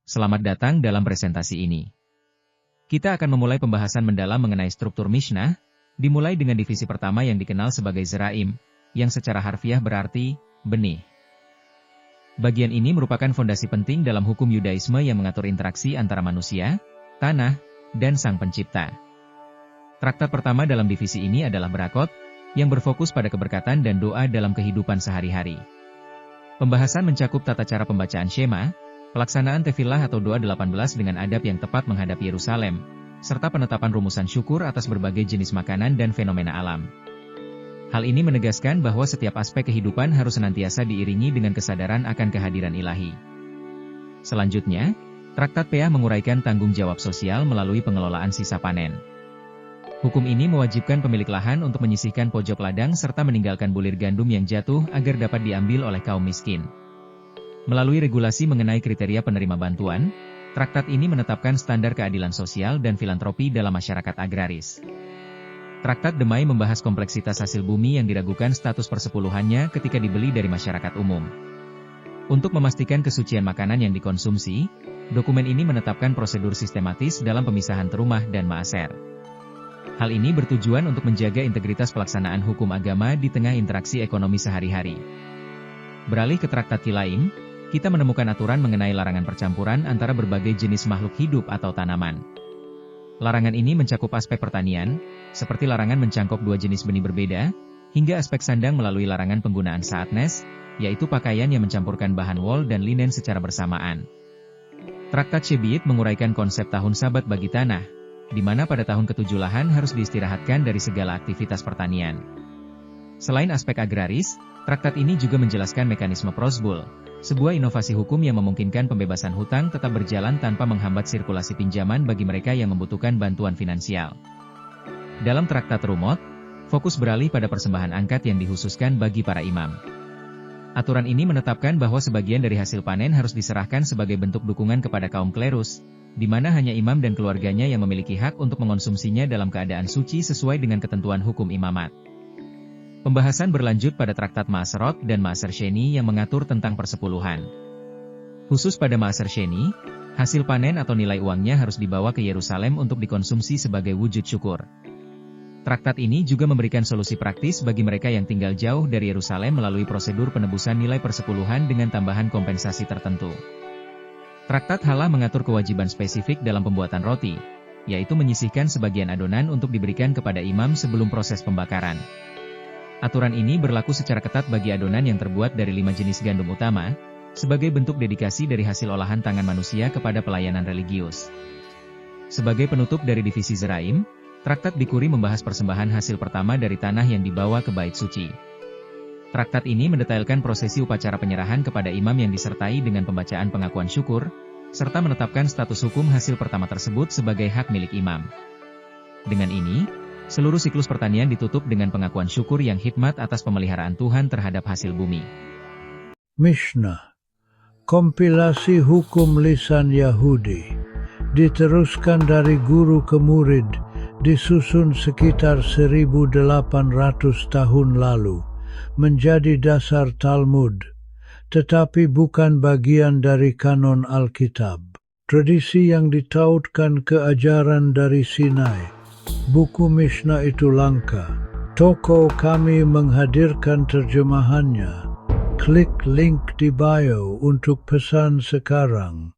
selamat datang dalam presentasi ini. Kita akan memulai pembahasan mendalam mengenai struktur Mishnah, dimulai dengan divisi pertama yang dikenal sebagai Zeraim, yang secara harfiah berarti benih. Bagian ini merupakan fondasi penting dalam hukum Yudaisme yang mengatur interaksi antara manusia, tanah, dan Sang Pencipta. Traktat pertama dalam divisi ini adalah Berakot, yang berfokus pada keberkatan dan doa dalam kehidupan sehari-hari. Pembahasan mencakup tata cara pembacaan Shema, pelaksanaan tefillah atau doa 18 dengan adab yang tepat menghadap Yerusalem, serta penetapan rumusan syukur atas berbagai jenis makanan dan fenomena alam. Hal ini menegaskan bahwa setiap aspek kehidupan harus senantiasa diiringi dengan kesadaran akan kehadiran ilahi. Selanjutnya, Traktat Peah menguraikan tanggung jawab sosial melalui pengelolaan sisa panen. Hukum ini mewajibkan pemilik lahan untuk menyisihkan pojok ladang serta meninggalkan bulir gandum yang jatuh agar dapat diambil oleh kaum miskin. Melalui regulasi mengenai kriteria penerima bantuan, traktat ini menetapkan standar keadilan sosial dan filantropi dalam masyarakat agraris. Traktat Demai membahas kompleksitas hasil bumi yang diragukan status persepuluhannya ketika dibeli dari masyarakat umum. Untuk memastikan kesucian makanan yang dikonsumsi, dokumen ini menetapkan prosedur sistematis dalam pemisahan terumah dan maaser. Hal ini bertujuan untuk menjaga integritas pelaksanaan hukum agama di tengah interaksi ekonomi sehari-hari. Beralih ke Traktat Kilaim, kita menemukan aturan mengenai larangan percampuran antara berbagai jenis makhluk hidup atau tanaman. Larangan ini mencakup aspek pertanian, seperti larangan mencangkok dua jenis benih berbeda, hingga aspek sandang melalui larangan penggunaan saatnes, yaitu pakaian yang mencampurkan bahan wol dan linen secara bersamaan. Traktat Shebiit menguraikan konsep tahun sabat bagi tanah, di mana pada tahun ke-7 lahan harus diistirahatkan dari segala aktivitas pertanian. Selain aspek agraris, traktat ini juga menjelaskan mekanisme prosbul, sebuah inovasi hukum yang memungkinkan pembebasan hutang tetap berjalan tanpa menghambat sirkulasi pinjaman bagi mereka yang membutuhkan bantuan finansial. Dalam Traktat Rumot, fokus beralih pada persembahan angkat yang dikhususkan bagi para imam. Aturan ini menetapkan bahwa sebagian dari hasil panen harus diserahkan sebagai bentuk dukungan kepada kaum klerus, di mana hanya imam dan keluarganya yang memiliki hak untuk mengonsumsinya dalam keadaan suci sesuai dengan ketentuan hukum imamat. Pembahasan berlanjut pada Traktat Maaserot dan Maaser Sheni yang mengatur tentang persepuluhan. Khusus pada Maaser Sheni, hasil panen atau nilai uangnya harus dibawa ke Yerusalem untuk dikonsumsi sebagai wujud syukur. Traktat ini juga memberikan solusi praktis bagi mereka yang tinggal jauh dari Yerusalem melalui prosedur penebusan nilai persepuluhan dengan tambahan kompensasi tertentu. Traktat Halah mengatur kewajiban spesifik dalam pembuatan roti, yaitu menyisihkan sebagian adonan untuk diberikan kepada imam sebelum proses pembakaran. Aturan ini berlaku secara ketat bagi adonan yang terbuat dari 5 jenis gandum utama, sebagai bentuk dedikasi dari hasil olahan tangan manusia kepada pelayanan religius. Sebagai penutup dari divisi Zeraim, Traktat Bikuri membahas persembahan hasil pertama dari tanah yang dibawa ke Bait Suci. Traktat ini mendetailkan prosesi upacara penyerahan kepada imam yang disertai dengan pembacaan pengakuan syukur, serta menetapkan status hukum hasil pertama tersebut sebagai hak milik imam. Dengan ini, seluruh siklus pertanian ditutup dengan pengakuan syukur yang hikmat atas pemeliharaan Tuhan terhadap hasil bumi. Mishnah, kompilasi hukum lisan Yahudi, diteruskan dari guru ke murid, disusun sekitar 1800 tahun lalu, menjadi dasar Talmud, tetapi bukan bagian dari kanon Alkitab. Tradisi yang ditautkan ke ajaran dari Sinai. Buku Mishnah itu langka. Toko kami menghadirkan terjemahannya. Klik link di bio untuk pesan sekarang.